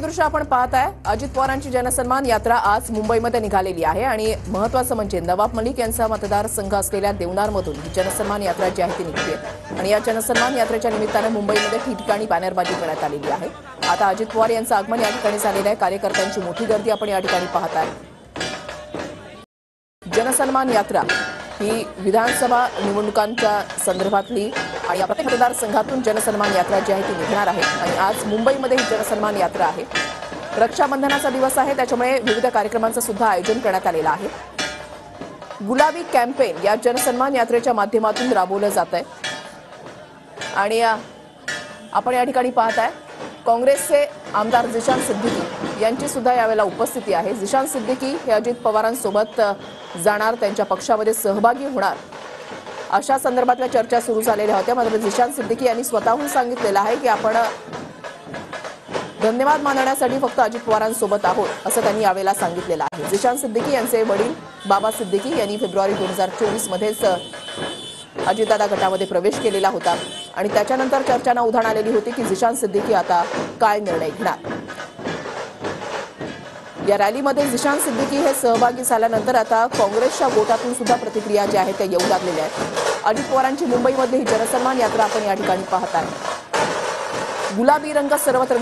दृश्य आपण पाहताय। अजित पवारांची जनसन्मान यात्रा आज मुंबईमध्ये निघालेली आहे आणि महत्त्वाचं म्हणजे नवाब मलिक यांचा मतदारसंघ असलेल्या देवनारमधून ही जनसन्मान यात्रा जी आहे ती निघते आणि या जनसन्मान यात्रेच्या निमित्ताने मुंबईमध्ये ठिकठिकाणी बॅनरबाजी करण्यात आलेली आहे। आता अजित पवार यांचं आगमन या ठिकाणी झालेलं आहे। कार्यकर्त्यांची मोठी गर्दी आपण या ठिकाणी पाहताय। जनसन्मान यात्रा ही विधानसभा निवडणुकांच्या संदर्भातली आणि या प्रत्येक मतदारसंघातून जनसन्मान यात्रा जी आहे ती निघणार आहे आणि आज मुंबईमध्ये ही जनसन्मान यात्रा आहे। रक्षाबंधनाचा दिवस आहे, त्याच्यामुळे विविध कार्यक्रमांचं सुद्धा आयोजन करण्यात आलेलं आहे। गुलाबी कॅम्पेन या जनसन्मान यात्रेच्या माध्यमातून राबवलं जात आहे आणि आपण या ठिकाणी पाहताय काँग्रेसचे आमदार जिशान सिद्दीकी यांची सुद्धा यावेळेला उपस्थिती आहे। जिशान सिद्दीकी हे अजित पवारांसोबत जाणार, त्यांच्या पक्षामध्ये सहभागी होणार अशा संदर्भातल्या चर्चा सुरू झालेल्या होत्या। मात्र जिशान सिद्दीकी यांनी स्वतःहून सांगितलेलं आहे की आपण धन्यवाद मानण्यासाठी फक्त अजित पवारांसोबत आहोत असं त्यांनी यावेळेला सांगितलेलं आहे। जिशान सिद्दीकी यांचे वडील बाबा सिद्दीकी यांनी फेब्रुवारी 2024 मध्येच अजितदादा गटामध्ये प्रवेश केलेला होता आणि त्याच्यानंतर चर्चांना उधाण आलेली होती की जिशान सिद्दीकी आता काय निर्णय घेणार। या रॅलीमध्ये जिशान सिद्दीकी हे सहभागी झाल्यानंतर आता काँग्रेसच्या गोटातून सुद्धा प्रतिक्रिया ज्या आहेत त्या येऊ लागलेल्या आहेत। अजित पवारांची मुंबईमध्ये ही जनसन्मान यात्रा आपण या ठिकाणी पाहताय। गुलाबी रंग सर्वत्र